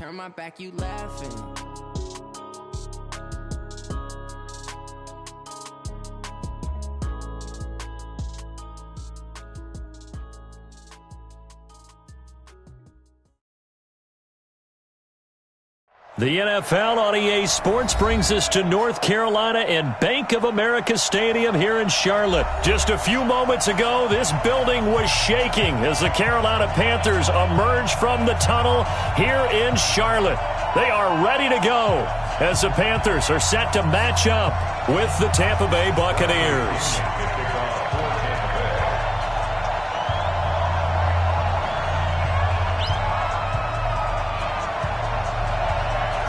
turn my back, you laughing. The NFL on EA Sports brings us to North Carolina and Bank of America Stadium here in Charlotte. Just a few moments ago, this building was shaking as the Carolina Panthers emerged from the tunnel here in Charlotte. They are ready to go as the Panthers are set to match up with the Tampa Bay Buccaneers.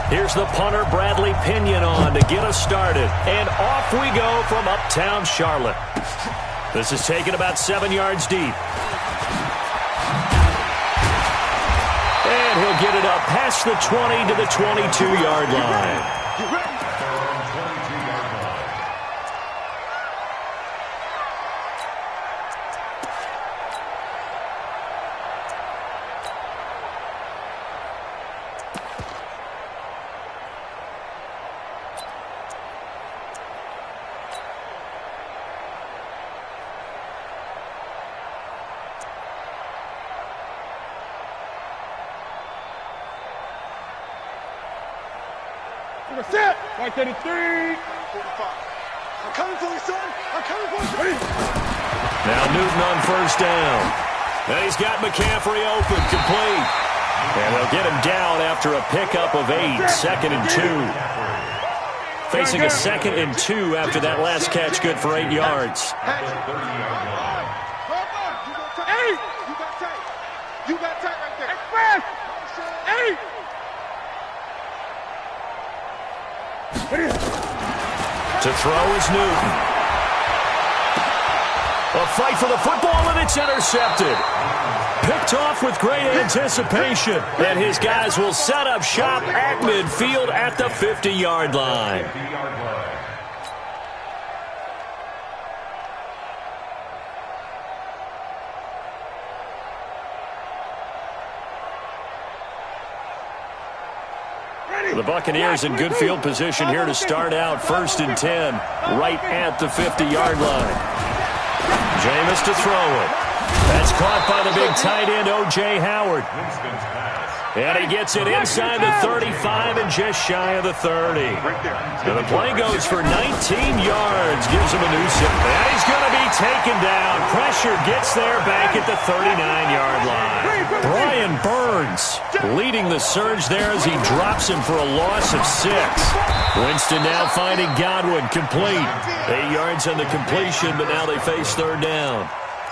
Here's the punter, Bradley Pinion, on to get us started. And off we go from uptown Charlotte. This is taken about 7 yards deep. And he'll get it up past the 20 to the 22-yard line. Set. Right there to 3. 45. I'm coming for you, son. I'm coming for you. Now Newton on first down. And he's got McCaffrey open, complete. And they'll get him down after a pickup of 8, 2nd and 2. Facing a 2nd and 2 after that last catch, good for 8 yards. You got tight right there. Express. 8. To throw is Newton. A fight for the football, and it's intercepted. Picked off with great anticipation. And his guys will set up shop at midfield at the 50-yard line. The Buccaneers in good field position here to start out. 1st and 10, right at the 50-yard line. Jameis to throw it. That's caught by the big tight end, O.J. Howard. And he gets it inside the 35 and just shy of the 30. And the play goes for 19 yards, gives him a new set. And he's going to be taken down. Pressure gets there back at the 39-yard line. Brian Burns leading the surge there as he drops him for a loss of 6. Winston now finding Godwin, complete. 8 yards on the completion, but now they face 3rd down.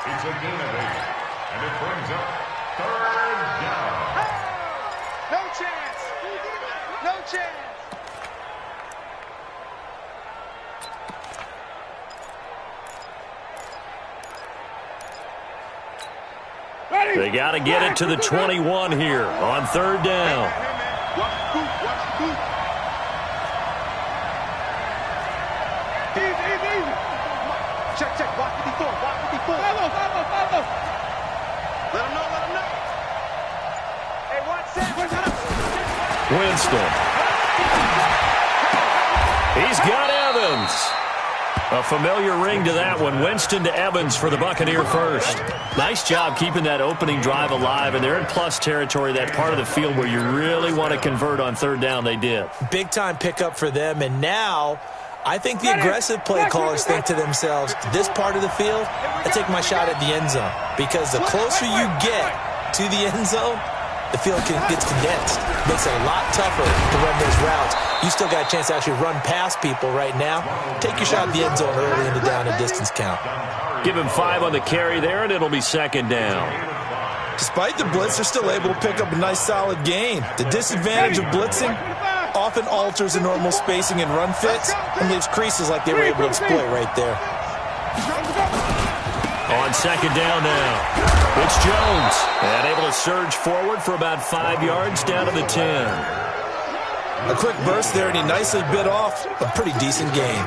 It's a gain of 8, and it brings up 3rd down. No chance. No chance. They got to get it to the 21 here on 3rd down. Watch the boot. Watch the boot. Easy. Check. Block 54. Block 54. Follow. Let him know. Hey, watch that. Winston. He's got Evans. A familiar ring to that one. Winston to Evans for the Buccaneer first. Nice job keeping that opening drive alive, and they're in plus territory, that part of the field where you really want to convert on 3rd down. They did. Big-time pickup for them, and now I think the aggressive play callers think to themselves, this part of the field, I take my shot at the end zone, because the closer you get to the end zone, the field gets condensed. Makes it a lot tougher to run those routes. You still got a chance to actually run past people right now. Take your shot at the end zone early in the down and distance count. Give him 5 on the carry there, and it'll be 2nd down. Despite the blitz, they're still able to pick up a nice solid gain. The disadvantage of blitzing often alters the normal spacing and run fits and leaves creases like they were able to exploit right there. On 2nd down now, it's Jones. And able to surge forward for about 5 yards down to the 10. A quick burst there, and he nicely bit off a pretty decent gain.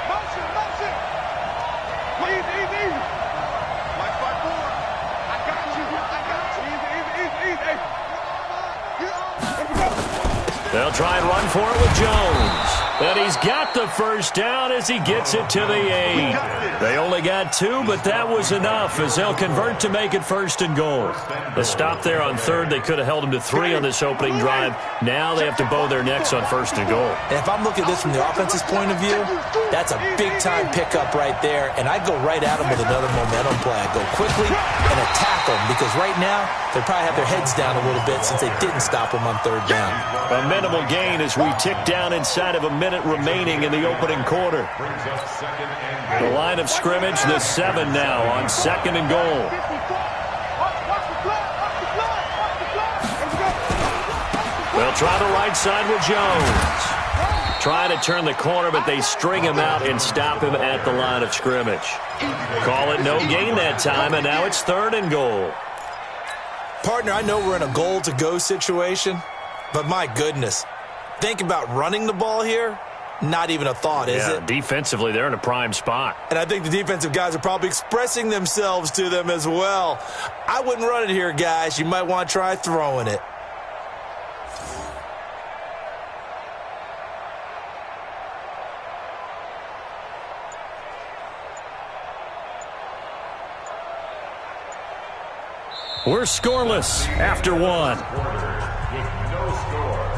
Motion. They'll try and run for it with Jones. And he's got the first down as he gets it to the 8. They only got 2, but that was enough as they'll convert to make it 1st and goal. The stop there on 3rd, they could have held him to 3 on this opening drive. Now they have to bow their necks on 1st and goal. And if I'm looking at this from the offense's point of view, that's a big-time pickup right there. And I'd go right at them with another momentum play. I'd go quickly and attack them because right now they probably have their heads down a little bit since they didn't stop them on 3rd down. A minimal gain as we tick down inside of a minute remaining in the opening quarter. The line of scrimmage, the 7 now on 2nd and goal. They'll try the right side with Jones. Trying to turn the corner, but they string him out and stop him at the line of scrimmage. Call it no gain that time, and now it's 3rd and goal. Partner, I know we're in a goal-to-go situation, but my goodness, think about running the ball here. Not even a thought, is it? Defensively, they're in a prime spot. And I think the defensive guys are probably expressing themselves to them as well. I wouldn't run it here, guys. You might want to try throwing it. We're scoreless after 1. With no score.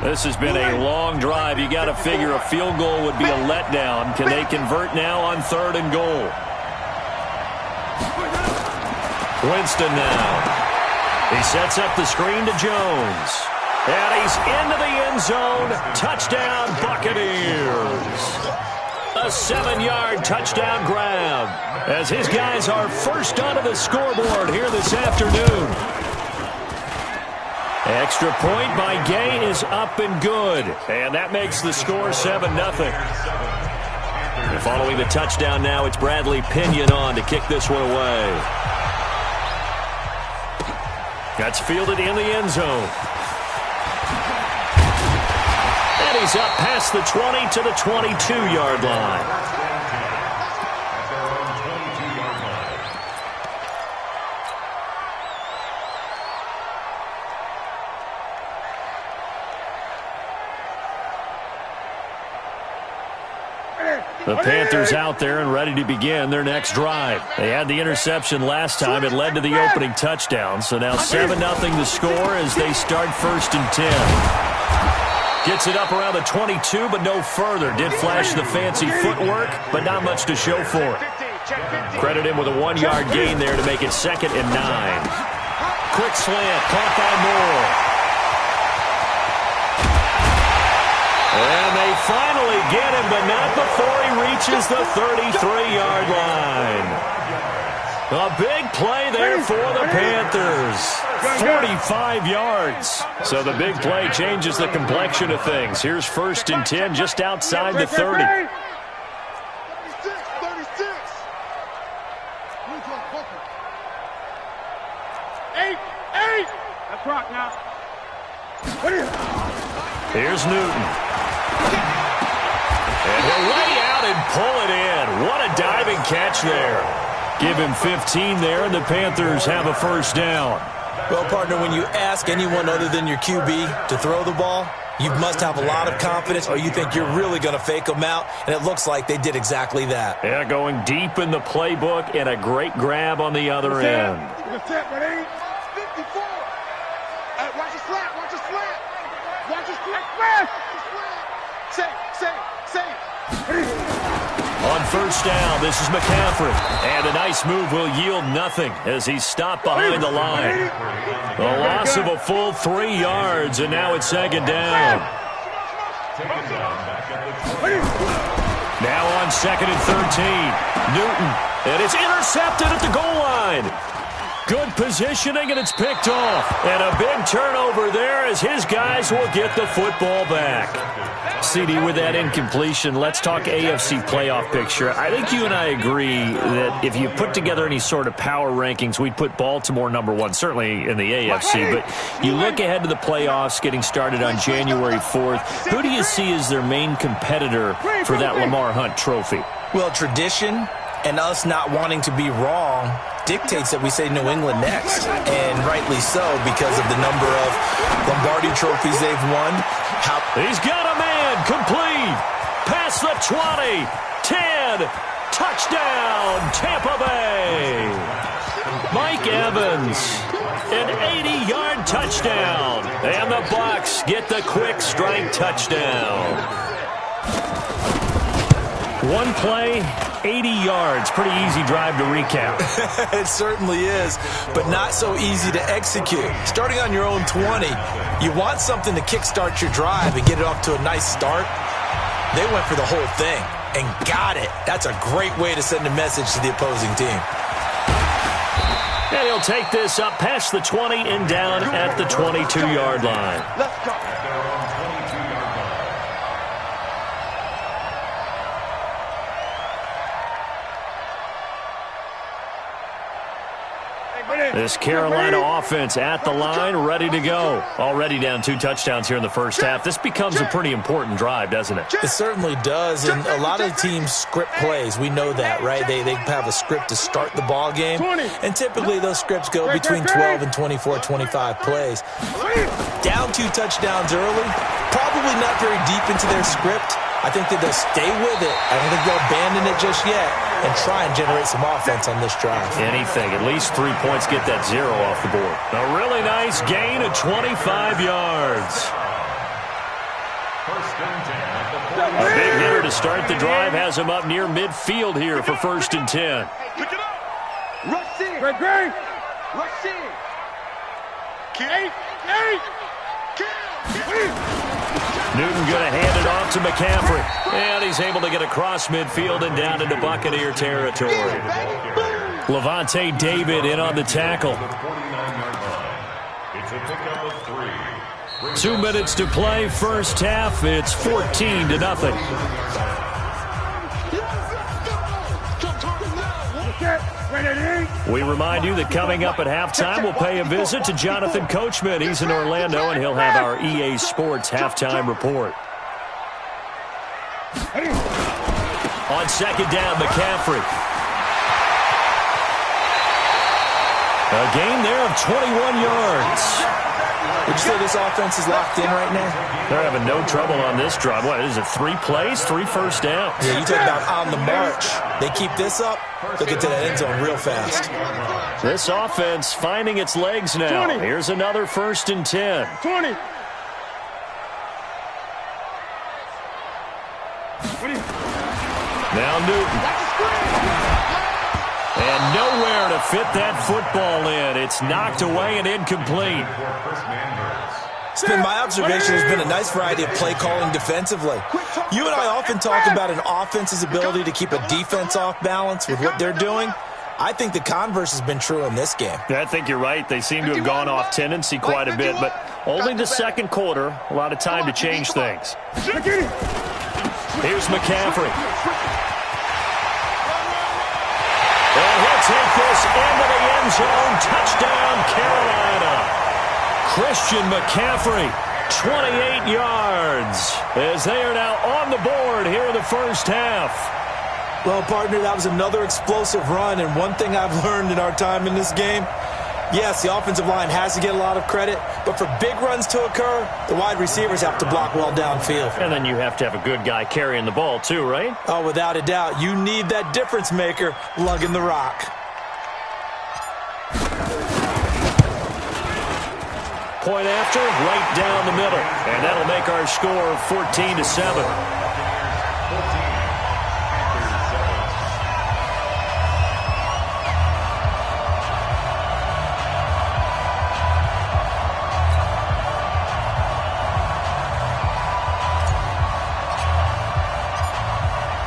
This has been a long drive. You got to figure a field goal would be a letdown. Can they convert now on 3rd and goal? Winston now. He sets up the screen to Jones. And he's into the end zone. Touchdown, Buccaneers. A 7-yard touchdown grab as his guys are first onto the scoreboard here this afternoon. Extra point by Gay is up and good. And that makes the score 7-0. Following the touchdown now, it's Bradley Pinion on to kick this one away. That's fielded in the end zone. And he's up past the 20 to the 22-yard line. The Panthers out there and ready to begin their next drive. They had the interception last time. It led to the opening touchdown. So now 7-0 the score as they start 1st and 10. Gets it up around the 22, but no further. Did flash the fancy footwork, but not much to show for it. Credit him with a 1-yard gain there to make it 2nd and 9. Quick slant, caught by Moore. And they finally get him, but not before he reaches the 33-yard line. A big play there for the Panthers. 45 yards. So the big play changes the complexion of things. Here's 1st and 10 just outside the 30. 36. Eight. That's rock now. Here's Newton. And he'll lay out and pull it in. What a diving catch there. Give him 15 there, and the Panthers have a 1st down. Well, partner, when you ask anyone other than your QB to throw the ball, you must have a lot of confidence or you think you're really going to fake them out, and it looks like they did exactly that. Yeah, going deep in the playbook and a great grab on the other end. Watch the slant. Watch the slant. On 1st down, this is McCaffrey. And a nice move will yield nothing as he's stopped behind the line. A loss of a full 3 yards, and now it's 2nd down. Now on 2nd and 13. Newton. And it's intercepted at the goal line. Good positioning, and it's picked off. And a big turnover there as his guys will get the football back. CD, with that incompletion, let's talk AFC playoff picture. I think you and I agree that if you put together any sort of power rankings, we'd put Baltimore #1, certainly in the AFC. But you look ahead to the playoffs getting started on January 4th. Who do you see as their main competitor for that Lamar Hunt trophy? Well, tradition and us not wanting to be wrong dictates that we say New England next, and rightly so because of the number of Lombardi trophies they've won. He's got a man, complete, past the 20, 10, touchdown, Tampa Bay. Mike Evans, an 80-yard touchdown, and the Bucs get the quick strike touchdown. One play, 80 yards. Pretty easy drive to recap. It certainly is, but not so easy to execute. Starting on your own 20, you want something to kickstart your drive and get it off to a nice start. They went for the whole thing and got it. That's a great way to send a message to the opposing team. And he'll take this up past the 20 and down at the 22-yard line. Let's go. This Carolina offense at the line, ready to go. Already down 2 touchdowns here in the first half. This becomes a pretty important drive, doesn't it? It certainly does, and a lot of teams script plays. We know that, right? They have a script to start the ball game, and typically those scripts go between 12 and 24, 25 plays. Down 2 touchdowns early, probably not very deep into their script. I think that they'll stay with it. I don't think they'll abandon it just yet and try and generate some offense on this drive. Anything. At least 3 points, get that 0 off the board. A really nice gain of 25 yards. A big hitter to start the drive has him up near midfield here for 1st and 10. Pick it up. Rush in. Rush in. Newton going to hand it off to McCaffrey. And he's able to get across midfield and down into Buccaneer territory. Levante David in on the tackle. It's a pickup of 3. 2 minutes to play, first half. It's 14-0. We remind you that coming up at halftime, we'll pay a visit to Jonathan Coachman. He's in Orlando, and he'll have our EA Sports halftime report. On second down, McCaffrey. A gain there of 21 yards. Would you say this offense is locked in right now? They're having no trouble on this drive. What is it, 3 plays, 3 first downs? Yeah, you talk about on the march. They keep this up, they'll get to that end zone real fast. This offense finding its legs now. 20. Here's another 1st and 10. 20. Now Newton. And nowhere to fit that football in. It's knocked away and incomplete. It's been my observation. There's been a nice variety of play calling defensively. You and I often talk about an offense's ability to keep a defense off balance with what they're doing. I think the converse has been true in this game. I think you're right. They seem to have gone off tendency quite a bit, but only the second quarter. A lot of time to change things. Here's McCaffrey. And he'll take this into the end zone. Touchdown, Carolina. Christian McCaffrey, 28 yards, as they are now on the board here in the first half. Well, partner, that was another explosive run, and one thing I've learned in our time in this game, yes, the offensive line has to get a lot of credit, but for big runs to occur, the wide receivers have to block well downfield. And then you have to have a good guy carrying the ball too, right? Oh, without a doubt. You need that difference maker lugging the rock. Point after, right down the middle. And that'll make our score 14-7.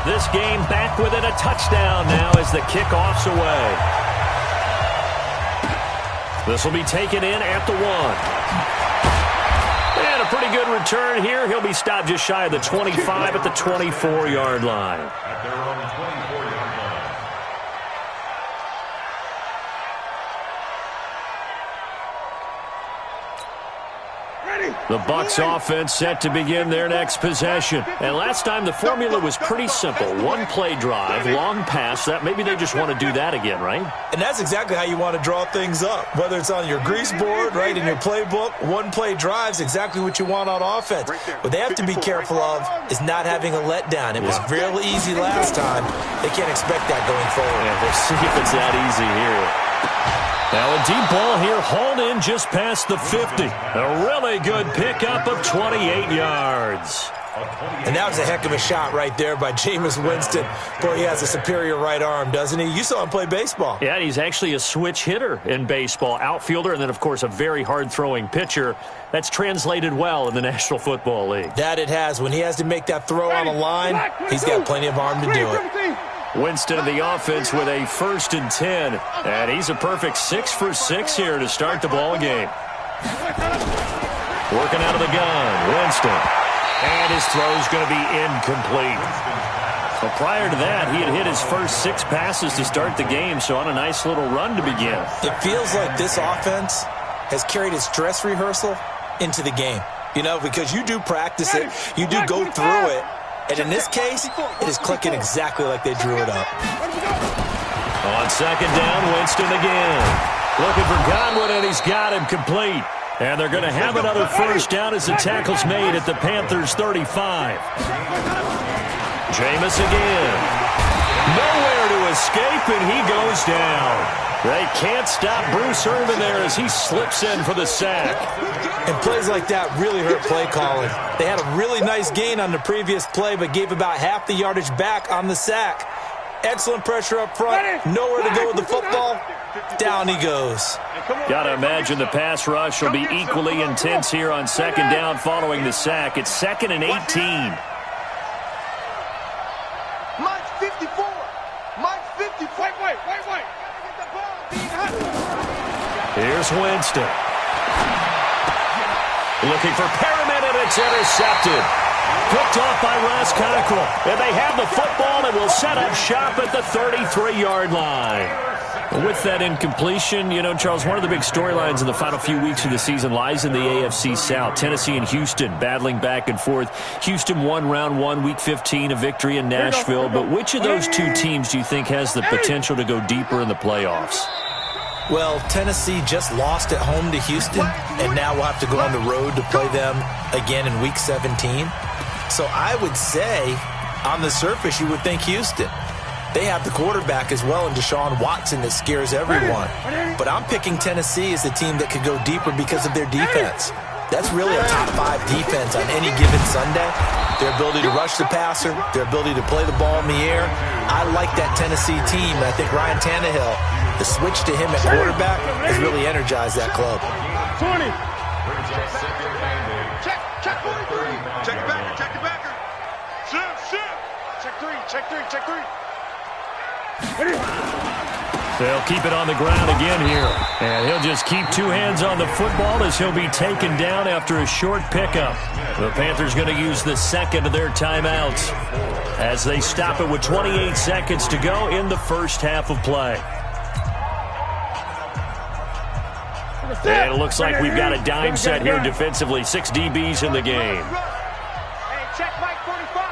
This game back within a touchdown now as the kickoff's away. This will be taken in at the 1. And a pretty good return here. He'll be stopped just shy of the 25 at the 24-yard line. At their own 24-yard line. The Bucs offense set to begin their next possession. And last time the formula was pretty simple. One play drive, long pass. That maybe they just want to do that again, right? And that's exactly how you want to draw things up. Whether it's on your grease board, right, in your playbook, one play drive's exactly what you want on offense. What they have to be careful of is not having a letdown. It was real easy last time. They can't expect that going forward. Yeah, we'll see if it's that easy here. Now a deep ball here, hauled in just past the 50. A really good pickup of 28 yards. And that was a heck of a shot right there by Jameis Winston. Boy, he has a superior right arm, doesn't he? You saw him play baseball. Yeah, he's actually a switch hitter in baseball. Outfielder, and then, of course, a very hard-throwing pitcher. That's translated well in the National Football League. That it has. When he has to make that throw on a line, he's got plenty of arm to do it. Winston in the offense with a 1st and 10. And he's a perfect 6 for 6 here to start the ball game. Working out of the gun, Winston. And his throw's going to be incomplete. Well, prior to that, he had hit his first 6 passes to start the game, so on a nice little run to begin. It feels like this offense has carried its dress rehearsal into the game. You know, because you do practice it, you do go through it. And in this case, it is clicking exactly like they drew it up. On 2nd down, Winston again. Looking for Godwin, and he's got him complete. And they're going to have another 1st down as the tackle's made at the Panthers' 35. Jameis again. Nowhere to escape, and he goes down. They can't stop Bruce Irvin there as he slips in for the sack. And plays like that really hurt play calling. They had a really nice gain on the previous play, but gave about half the yardage back on the sack. Excellent pressure up front. Nowhere to go with the football. Down he goes. Got to imagine the pass rush will be equally intense here on 2nd down following the sack. It's 2nd and 18. Mike's 54. Mike's 54. Wait. Here's Winston. Looking for Perriman, and it's intercepted. Picked off by Ross Cockrell. And they have the football and will set up shop at the 33-yard line. With that incompletion, you know, Charles, one of the big storylines in the final few weeks of the season lies in the AFC South. Tennessee and Houston battling back and forth. Houston won round 1, week 15, a victory in Nashville. But which of those two teams do you think has the potential to go deeper in the playoffs? Well, Tennessee just lost at home to Houston, and now we'll have to go on the road to play them again in week 17. So I would say, on the surface, you would think Houston. They have the quarterback as well in Deshaun Watson that scares everyone. But I'm picking Tennessee as the team that could go deeper because of their defense. That's really a top 5 defense on any given Sunday. Their ability to rush the passer, their ability to play the ball in the air. I like that Tennessee team, and I think Ryan Tannehill, the switch to him at quarterback, has really energized that club. 20. Check 43. Check the backer. Shift. Check 3. They'll keep it on the ground again here. And he'll just keep 2 hands on the football as he'll be taken down after a short pickup. The Panthers going to use the 2nd of their timeouts as they stop it with 28 seconds to go in the first half of play. And it looks like we've got a dime set here defensively. 6 DBs in the game. Hey, check Mike 45.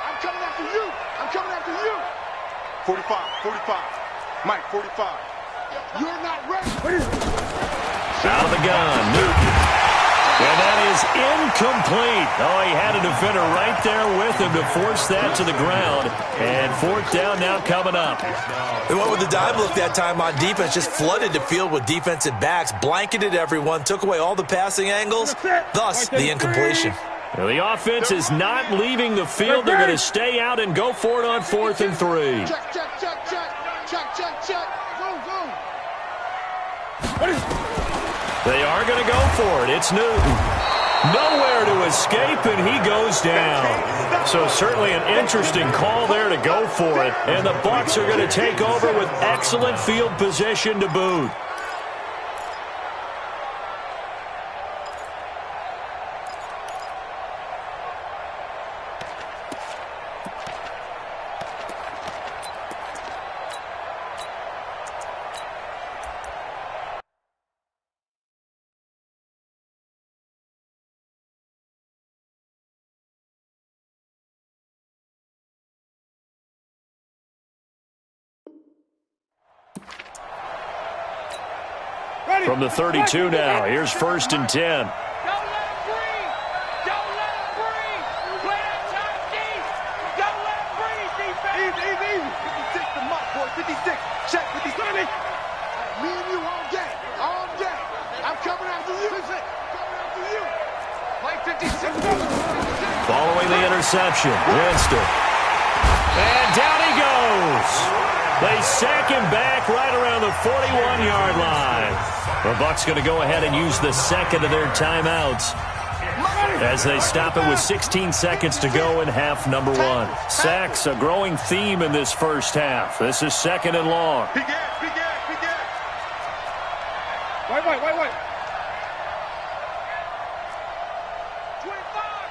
I'm coming after you. 45. Mike 45. You're not ready. Out of the gun, Newton. And that is incomplete. Oh, he had a defender right there with him to force that to the ground. And 4th down now coming up. They went with the dive look that time on defense, just flooded the field with defensive backs, blanketed everyone, took away all the passing angles, thus the incompletion. Now, the offense is not leaving the field. They're going to stay out and go for it on 4th and 3. Check. They are going to go for it. It's Newton. Nowhere to escape, and he goes down. So certainly an interesting call there to go for it. And the Bucs are going to take over with excellent field position to boot. From the 32 now, here's 1st and 10. Following the interception, Winston. And down he goes. They sack him back right around the 41-yard line. The Bucs going to go ahead and use the second of their timeouts as they stop it with 16 seconds to go in half number 1. Sacks, a growing theme in this first half. This is 2nd and long. Wait.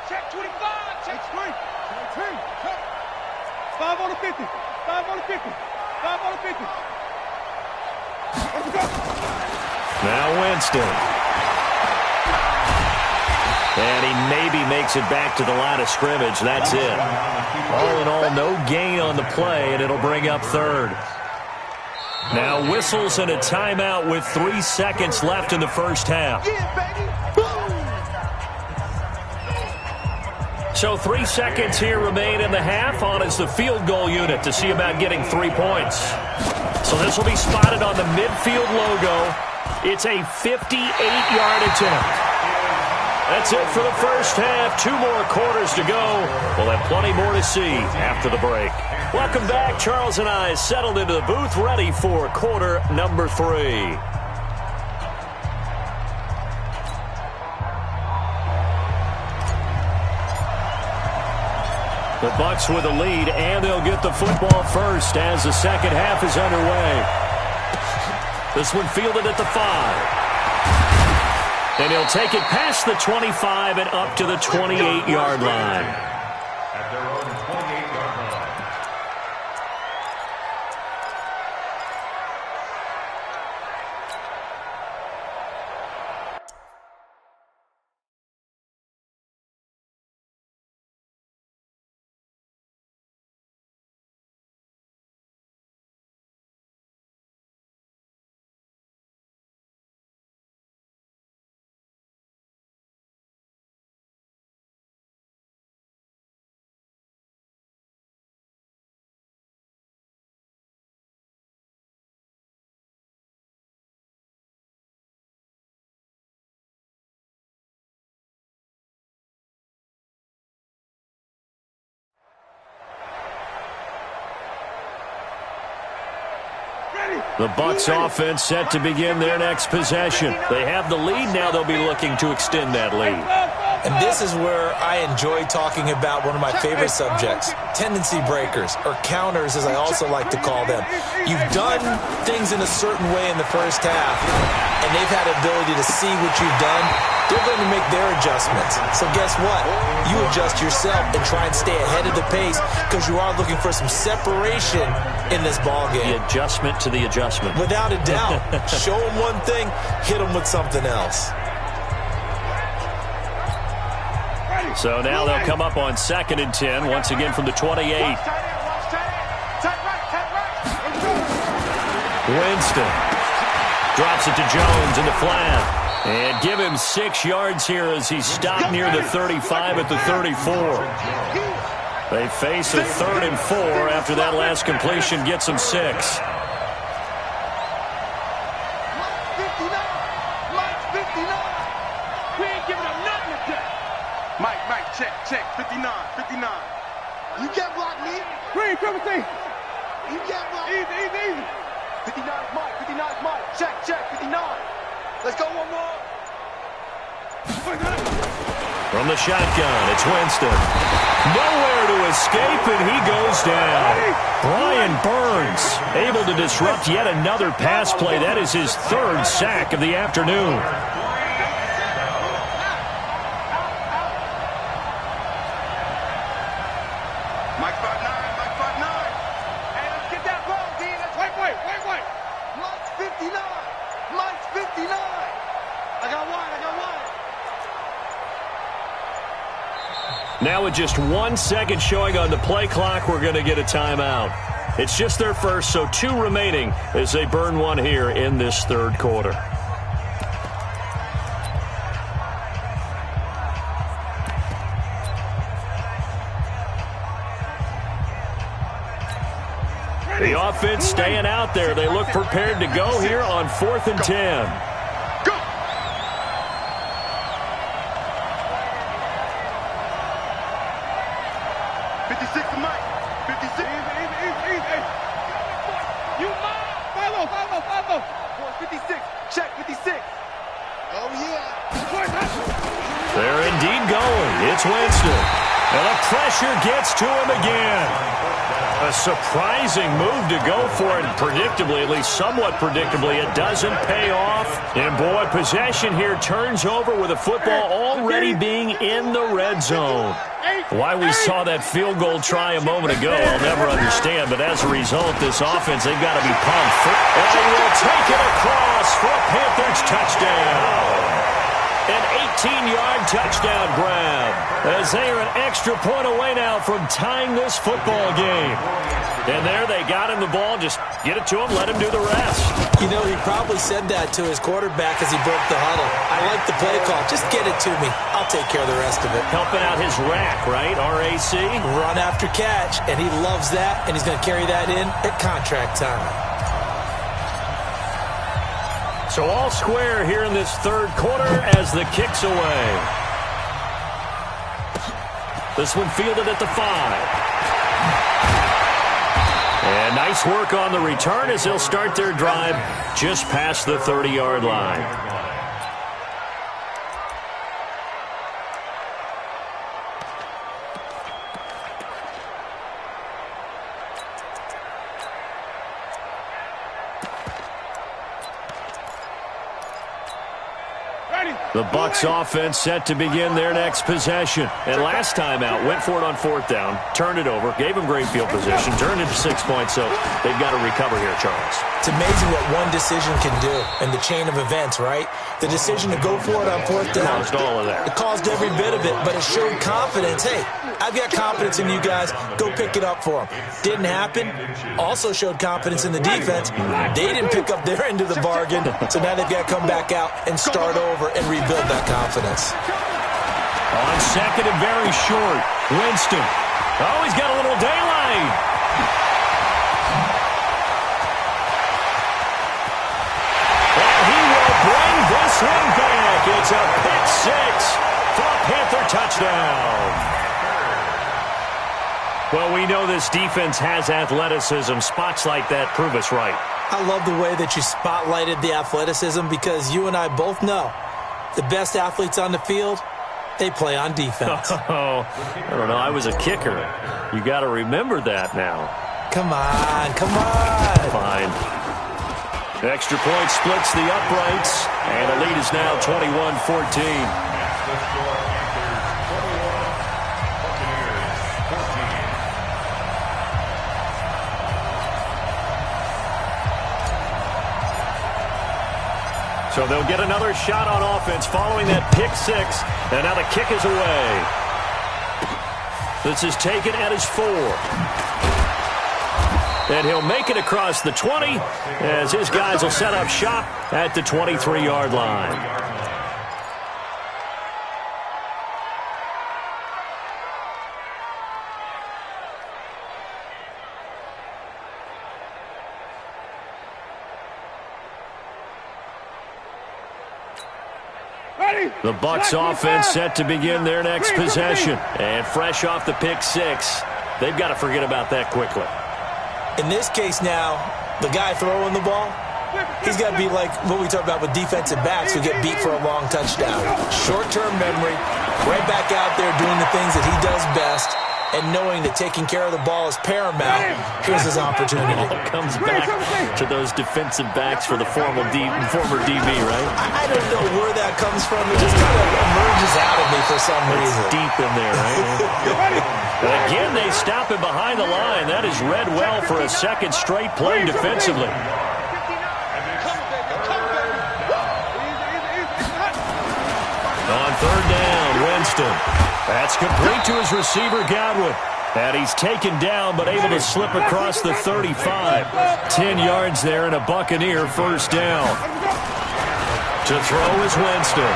Check 25. Check 3. 5 on the 50. 5 on the 50. 5 on the 50. Let's go. Now Winston. And he maybe makes it back to the line of scrimmage. That's it. All in all, no gain on the play, and it'll bring up 3rd. Now whistles and a timeout with 3 seconds left in the first half. So 3 seconds here remain in the half. On is the field goal unit to see about getting 3 points. So this will be spotted on the midfield logo. It's a 58-yard attempt. That's it for the first half. 2 more quarters to go. We'll have plenty more to see after the break. Welcome back. Charles and I settled into the booth, ready for quarter number 3. The Bucs with a lead, and they'll get the football first as the second half is underway. This one fielded at the 5. And he'll take it past the 25 and up to the 28-yard line. At their own 28-yard line. The Bucs offense set to begin their next possession. They have the lead. Now they'll be looking to extend that lead. And this is where I enjoy talking about one of my favorite subjects, tendency breakers, or counters as I also like to call them. You've done things in a certain way in the first half, and they've had the ability to see what you've done. They're going to make their adjustments. So guess what? You adjust yourself and try and stay ahead of the pace because you are looking for some separation in this ballgame. The adjustment to the adjustment. Without a doubt. Show them one thing, hit them with something else. So now they'll come up on 2nd and 10, once again from the 28. Winston drops it to Jones in the flat. And give him 6 yards here as he's stopped near the 35 at the 34. They face a 3rd and 4 after that last completion gets them 6. Check, 59. You can't block me. Green, triple T. You can't block me. Easy. 59 is Mike, 59 is Mike. Check, 59. Let's go one more. From the shotgun, it's Winston. Nowhere to escape, and he goes down. Brian Burns able to disrupt yet another pass play. That is his 3rd sack of the afternoon. Now with just 1 second showing on the play clock, we're going to get a timeout. It's just their first, so 2 remaining as they burn one here in this 3rd quarter. The offense staying out there. They look prepared to go here on 4th and 10. Go. 56 to Mike. 56. Easy. You follow. 56. Check 56. Oh, yeah. They're indeed going. It's Winston. And the pressure gets to him again. A surprising move to go for it. Predictably, at least somewhat predictably, it doesn't pay off. And boy, possession here turns over with the football already being in the red zone. Why we saw that field goal try a moment ago, I'll never understand. But as a result, this offense, they've got to be pumped. And they will take it across for a Panthers touchdown. An 18-yard touchdown grab, as they are an extra point away now from tying this football game. And there they got him the ball. Just get it to him, let him do the rest. You know, he probably said that to his quarterback as he broke the huddle. I like the play call. Just get it to me. I'll take care of the rest of it. Helping out his rack, right? RAC? Run after catch, and he loves that, and he's going to carry that in at contract time. So all square here in this third quarter as the kick's away. This one fielded at the 5. And nice work on the return as they'll start their drive just past the 30-yard line. The Bucs offense set to begin their next possession. And last time out, went for it on 4th down, turned it over, gave them great field position, turned it to 6 points, so they've got to recover here, Charles. It's amazing what one decision can do in the chain of events, right? The decision to go for it on 4th down. Caused all of that. It caused every bit of it, but it showed confidence. Hey, I've got confidence in you guys. Go pick it up for them. Didn't happen. Also showed confidence in the defense. They didn't pick up their end of the bargain, so now they've got to come back out and start over and rebuild that confidence. On second and very short, Winston. Oh, he's got a little daylight. And he will bring this one back. It's a pick 6 for a Panther touchdown. Well, we know this defense has athleticism. Spots like that prove us right. I love the way that you spotlighted the athleticism because you and I both know the best athletes on the field, they play on defense. Oh, I don't know. I was a kicker. You got to remember that now. Come on. Fine. Extra point splits the uprights, and the lead is now 21-14. So they'll get another shot on offense following that pick 6. And now the kick is away. This is taken at his 4. And he'll make it across the 20 as his guys will set up shop at the 23-yard line. The Bucs offense set to begin their next possession. And fresh off the pick 6, they've got to forget about that quickly. In this case now, the guy throwing the ball, he's got to be like what we talk about with defensive backs who get beat for a long touchdown. Short-term memory, right back out there doing the things that he does best, and knowing that taking care of the ball is paramount. Here's his opportunity. It all comes back to those defensive backs for the former DB, right? I don't know where that comes from. It just kind of emerges out of me for some reason. It's deep in there, right? Again, they stop him behind the line. That is read well for a second straight play defensively. On 3rd down, Winston. That's complete to his receiver, Godwin. And he's taken down, but able to slip across the 35. 10 yards there and a Buccaneer first down. To throw is Winston.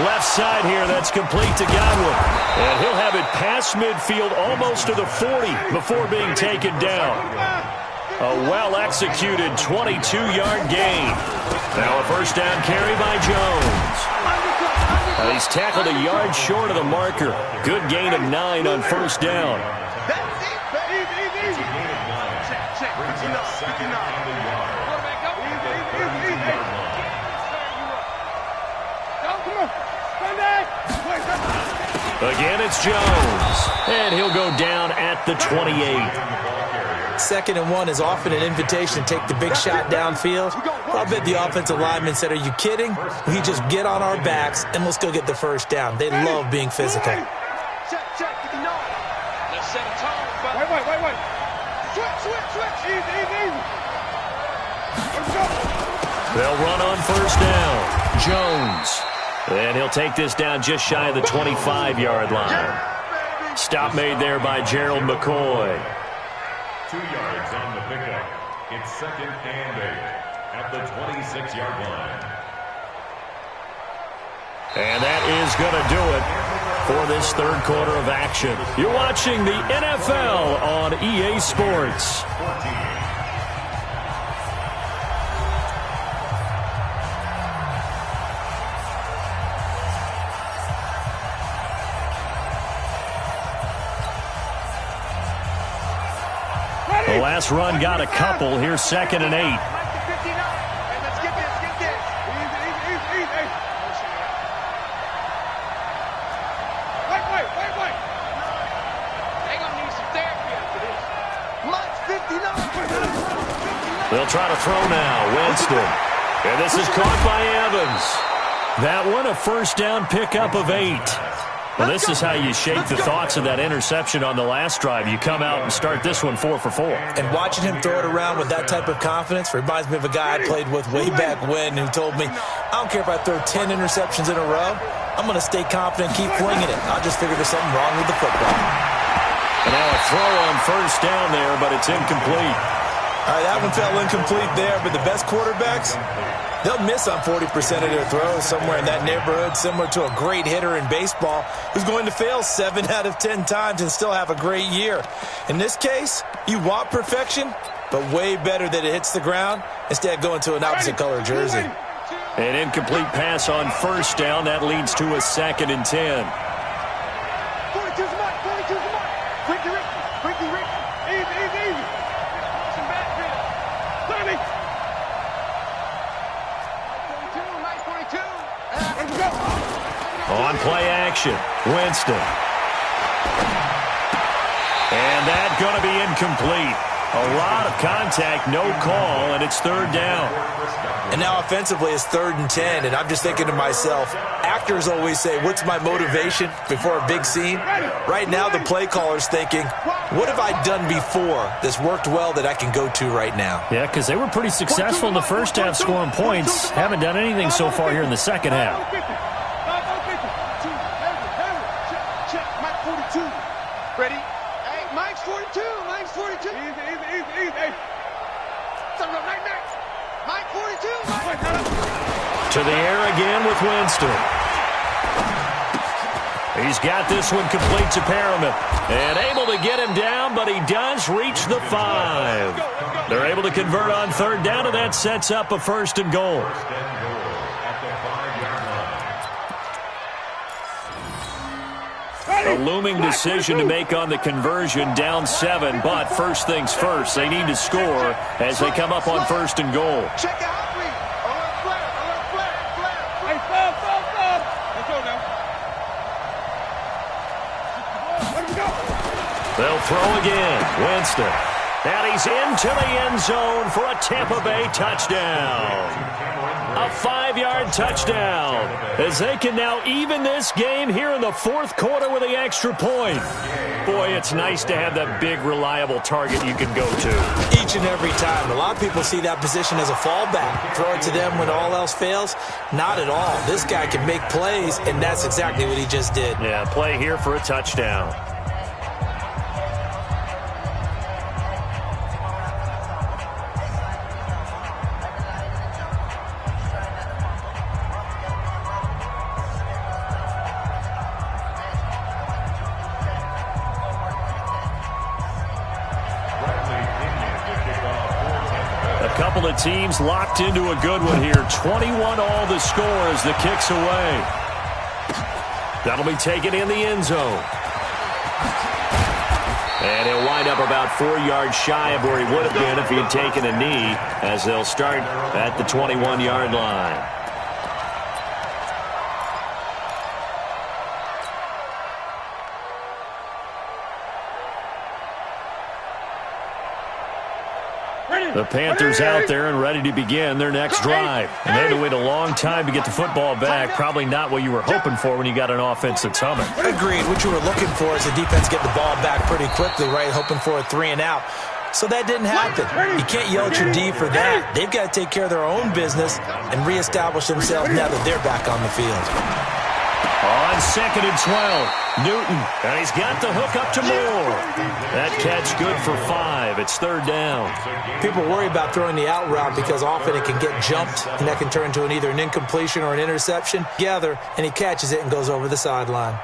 Left side here, that's complete to Godwin. And he'll have it past midfield almost to the 40 before being taken down. A well-executed 22-yard gain. Now a first down carry by Jones. He's tackled a yard short of the marker. Good gain of 9 on first down. Again, it's Jones. And he'll go down at the 28. 2nd and 1 is often an invitation to take the big shot downfield. I'll bet the offensive lineman said, are you kidding? We just get on our backs and let's go get the first down. They love being physical. Check, 59. Let's set a tone. Wait. Switch. Easy. Let's go. They'll run on first down. Jones. And he'll take this down just shy of the 25-yard line. Stop made there by Gerald McCoy. 2 yards on the pickup. It's 2nd and 8 at the 26-yard line. And that is going to do it for this third quarter of action. You're watching the NFL on EA Sports. 14. The last run got a couple. Here's 2nd and 8. Let's get this. Easy. Wait. They gonna need some therapy after this. Mike's 59. They'll try to throw now. Winston. And this is caught by Evans. That one, a first down pickup of 8. Well, this is how you shape the thoughts of that interception on the last drive. You come out and start this one 4 for 4. And watching him throw it around with that type of confidence reminds me of a guy I played with way back when who told me, I don't care if I throw 10 interceptions in a row. I'm going to stay confident, keep flinging it. I'll just figure there's something wrong with the football. And now a throw on first down there, but it's incomplete. All right, that one fell incomplete there, but the best quarterbacks, they'll miss on 40% of their throws, somewhere in that neighborhood, similar to a great hitter in baseball who's going to fail 7 out of 10 times and still have a great year. In this case, you want perfection, but way better that it hits the ground instead of going to an opposite color jersey. An incomplete pass on first down. That leads to a 2nd and 10. 42's the mark. Ricky. Easy. Some backfield. 30. 42. Let's go. On play action, Winston. And that's going to be incomplete. A lot of contact, no call, and it's 3rd down. And now offensively it's 3rd and 10, and I'm just thinking to myself, actors always say, what's my motivation before a big scene? Right now the play caller's thinking, what have I done before that's worked well that I can go to right now? Yeah, because they were pretty successful in the first half scoring points. Haven't done anything so far here in the second half. Check. Mike 42. Ready? Hey, Mike's 42. Easy. Mike 42. To the air again with Winston. He's got this one complete to Perriman. And able to get him down, but he does reach the 5. They're able to convert on 3rd down, and that sets up a 1st and goal. A looming decision to make on the conversion, down 7, but first things first, they need to score as they come up on 1st and goal. Check out read. Alert flare. Hey, stop. Let's go now. Let him go. They'll throw again. Winston. And he's into the end zone for a Tampa Bay touchdown. A 5-yard touchdown as they can now even this game here in the 4th quarter with the extra point. Boy, it's nice to have that big, reliable target you can go to. Each and every time. A lot of people see that position as a fallback. Throw it to them when all else fails. Not at all. This guy can make plays, and that's exactly what he just did. Yeah, play here for a touchdown. couple of teams locked into a good one here. 21 all the score as the kick's away. That'll be taken in the end zone. And he'll wind up about 4 yards shy of where he would have been if he had taken a knee, as they'll start at the 21-yard line. The Panthers out there and ready to begin their next drive. And they had to wait a long time to get the football back. Probably not what you were hoping for when you got an offense that's humming. Agreed. What you were looking for is the defense get the ball back pretty quickly, right? Hoping for a 3 and out. So that didn't happen. You can't yell at your D for that. They've got to take care of their own business and reestablish themselves now that they're back on the field. On 2nd and 12, Newton, and he's got the hook up to Moore. That catch good for 5. It's 3rd down. People worry about throwing the out route because often it can get jumped, and that can turn into either an incompletion or an interception. Together, and he catches it and goes over the sideline.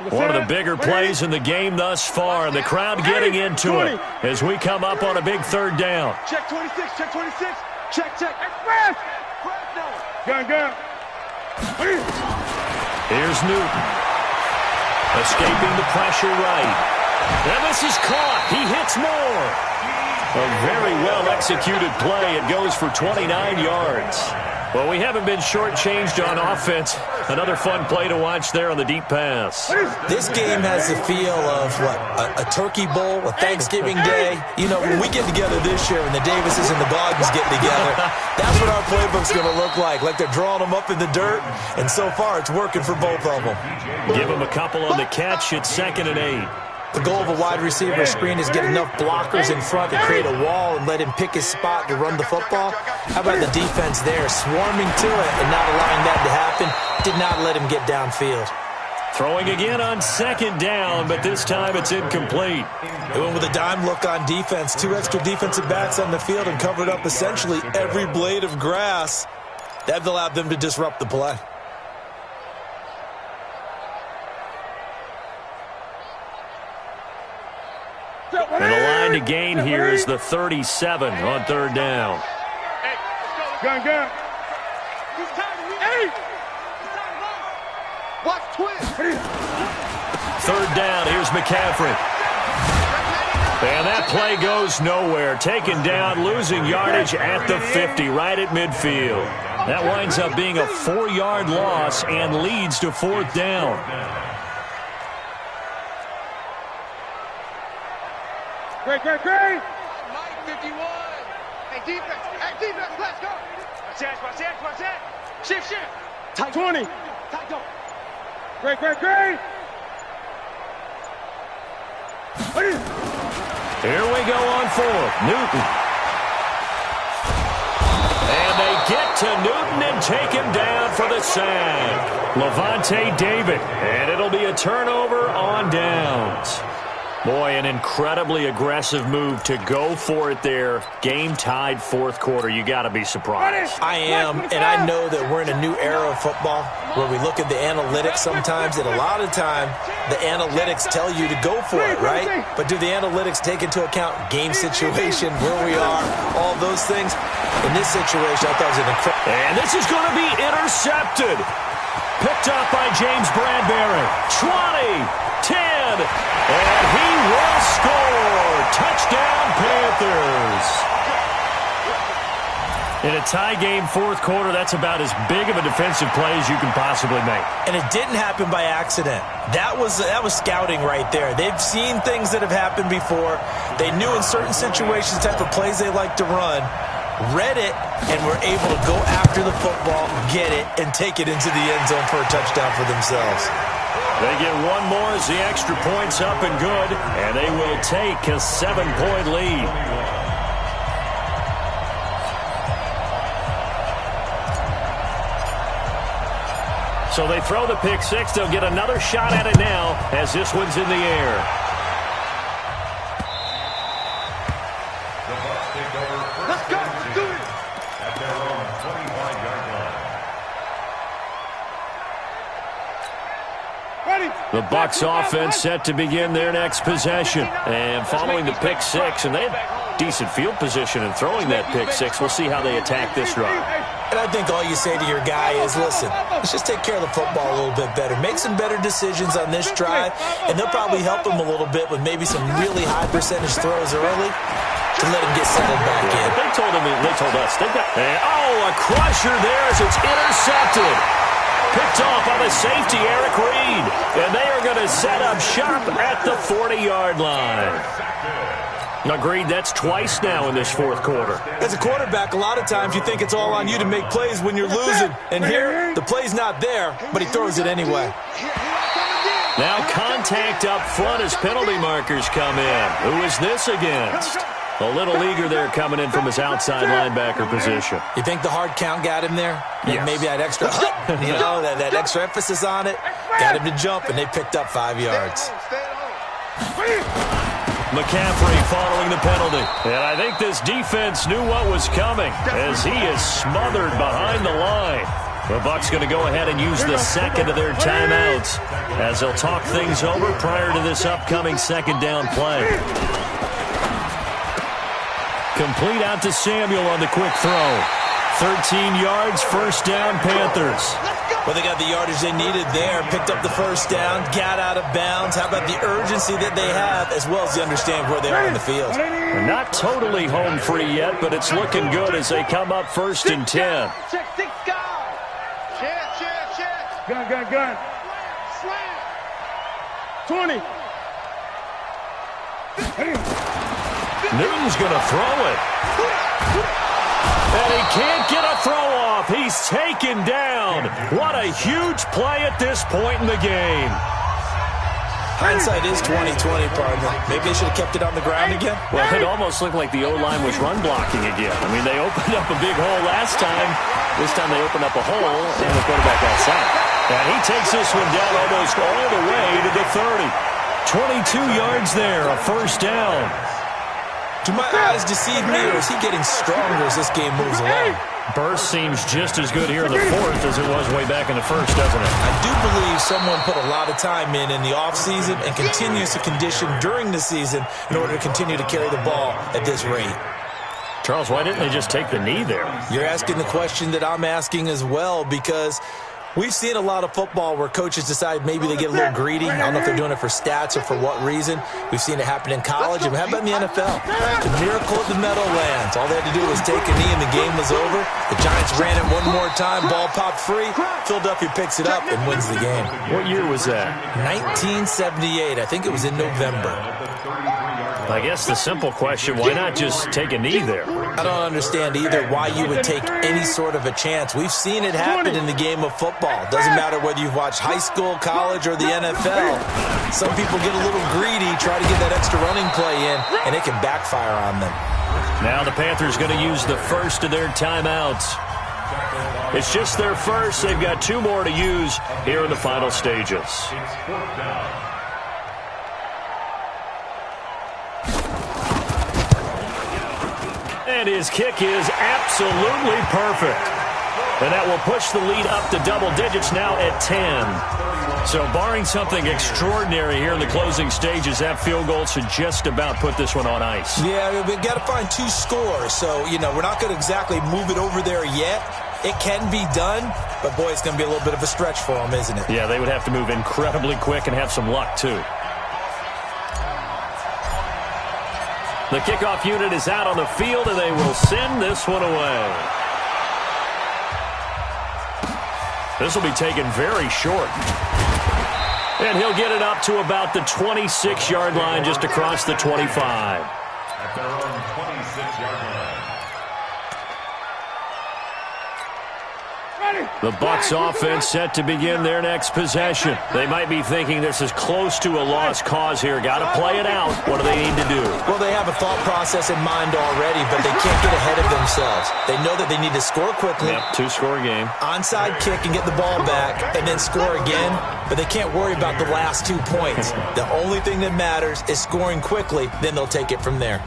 One of the bigger plays in the game thus far, and the crowd getting into it as we come up on a big 3rd down. Check 26, check 26. Check, check. Express! Gun. Here's Newton. Escaping the pressure right. And this is caught. He hits Moore. A very well-executed play. It goes for 29 yards. Well, we haven't been shortchanged on offense. Another fun play to watch there on the deep pass. This game has the feel of, a turkey bowl, a Thanksgiving day. You know, when we get together this year and the Davises and the Gardens get together, that's what our playbook's going to look like they're drawing them up in the dirt, and so far it's working for both of them. Give them a couple on the catch. It's 2nd and 8. The goal of a wide receiver screen is get enough blockers in front to create a wall and let him pick his spot to run the football. How about the defense there, swarming to it and not allowing that to happen? Did not let him get downfield. Throwing again on 2nd down, but this time it's incomplete. They went with a dime look on defense. 2 extra defensive backs on the field and covered up essentially every blade of grass. That allowed them to disrupt the play. And the line to gain here is the 37 on 3rd down. Gun. Hey! Watch twist. 3rd down, here's McCaffrey. And that play goes nowhere. Taken down, losing yardage at the 50, right at midfield. That winds up being a 4-yard loss and leads to 4th down. Great. Mike, 51. Hey, defense, let's go. Watch that. Shift. Tight 20. Tight go. Great. Here we go on 4th. Newton. And they get to Newton and take him down for the sack. Levante David. And it'll be a turnover on downs. Boy, an incredibly aggressive move to go for it there. Game tied 4th quarter. You got to be surprised. I am, and I know that we're in a new era of football where we look at the analytics sometimes, and a lot of time the analytics tell you to go for it, right? But do the analytics take into account game situation, where we are, all those things? In this situation, I thought it was an incredible. And this is going to be intercepted. Picked up by James Bradbury. 20. 10, and he will score. Touchdown, Panthers. In a tie game, 4th quarter, that's about as big of a defensive play as you can possibly make. And it didn't happen by accident. That was scouting right there. They've seen things that have happened before. They knew in certain situations the type of plays they like to run, read it, and were able to go after the football, get it, and take it into the end zone for a touchdown for themselves. They get one more as the extra point's up and good, and they will take a 7-point lead. So they throw the pick 6. They'll get another shot at it now as this one's in the air. Let's go. Let's do it. At their own 25-yard line. The Bucs offense set to begin their next possession. And following the pick six, and they have decent field position in throwing that pick six. We'll see how they attack this drive. And I think all you say to your guy is, listen, let's just take care of the football a little bit better. Make some better decisions on this drive, and they'll probably help him a little bit with maybe some really high percentage throws early to let him get settled back in. They told us. They've got, a crusher there as it's intercepted. Picked off by the safety, Eric Reed. And they are going to set up shop at the 40-yard line. Agreed, that's twice now in this fourth quarter. As a quarterback, a lot of times you think it's all on you to make plays when you're losing. And here, the play's not there, but he throws it anyway. Now contact up front as penalty markers come in. Who is this against? A little eager there coming in from his outside linebacker position. You think the hard count got him there? Yes. Maybe that extra, that extra emphasis on it got him to jump, and they picked up 5 yards. McCaffrey following the penalty. And I think this defense knew what was coming as he is smothered behind the line. The Bucs going to go ahead and use the second of their timeouts as they'll talk things over prior to this upcoming second down play. Complete out to Samuel on the quick throw. 13 yards, first down, Panthers. Well, they got the yardage they needed there, picked up the first down, got out of bounds. How about the urgency that they have, as well as they understand where they are in the field? They're not totally home free yet, but it's looking good as they come up first and 10. Check, 6 guys. Check. Gun. Slam. 20. Newton's going to throw it. And he can't get a throw off. He's taken down. What a huge play at this point in the game. Hindsight is 20/20, partner. Maybe they should have kept it on the ground again. Well, it almost looked like the O-line was run blocking again. I mean, they opened up a big hole last time. This time they opened up a hole and the quarterback outside. And he takes this one down almost all the way to the 30. 22 yards there, a first down. Do my eyes deceive me, or is he getting stronger as this game moves along? Burst seems just as good here in the fourth as it was way back in the first, doesn't it? I do believe someone put a lot of time in the offseason and continues to condition during the season in order to continue to carry the ball at this rate. Charles, why didn't they just take the knee there? You're asking the question that I'm asking as well, because we've seen a lot of football where coaches decide maybe they get a little greedy. I don't know if they're doing it for stats or for what reason. We've seen it happen in college, and how about in the NFL? The miracle of the Meadowlands. All they had to do was take a knee, and the game was over. The Giants ran it one more time. Ball popped free. Philadelphia picks it up and wins the game. What year was that? 1978. I think it was in November. I guess the simple question, why not just take a knee there? I don't understand either why you would take any sort of a chance. We've seen it happen in the game of football. Doesn't matter whether you've watched high school, college, or the NFL. Some people get a little greedy, try to get that extra running play in, and it can backfire on them. Now the Panthers going to use the first of their timeouts. It's just their first. They've got 2 more to use here in the final stages. And his kick is absolutely perfect. And that will push the lead up to double digits now at 10. So barring something extraordinary here in the closing stages, that field goal should just about put this one on ice. Yeah, we've got to find 2 scores. So, we're not going to exactly move it over there yet. It can be done, but boy, it's going to be a little bit of a stretch for them, isn't it? Yeah, they would have to move incredibly quick and have some luck, too. The kickoff unit is out on the field, and they will send this one away. This will be taken very short. And he'll get it up to about the 26-yard line, just across the 25. At their own 26-yard line. The Bucs offense set to begin their next possession. They might be thinking this is close to a lost cause here. Got to play it out. What do they need to do? Well, they have a thought process in mind already, but they can't get ahead of themselves. They know that they need to score quickly. Yep, 2-score game. Onside kick and get the ball back, and then score again. But they can't worry about the last 2 points. The only thing that matters is scoring quickly. Then they'll take it from there.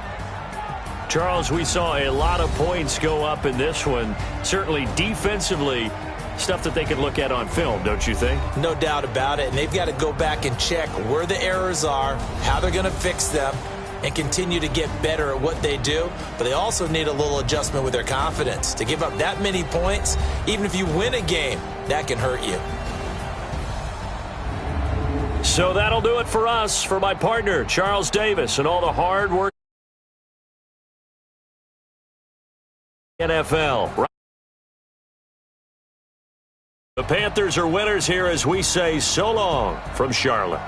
Charles, we saw a lot of points go up in this one. Certainly defensively, stuff that they could look at on film, don't you think? No doubt about it. And they've got to go back and check where the errors are, how they're going to fix them, and continue to get better at what they do. But they also need a little adjustment with their confidence. To give up that many points, even if you win a game, that can hurt you. So that'll do it for us. For my partner, Charles Davis, and all the hard work. NFL. The Panthers are winners here as we say so long from Charlotte.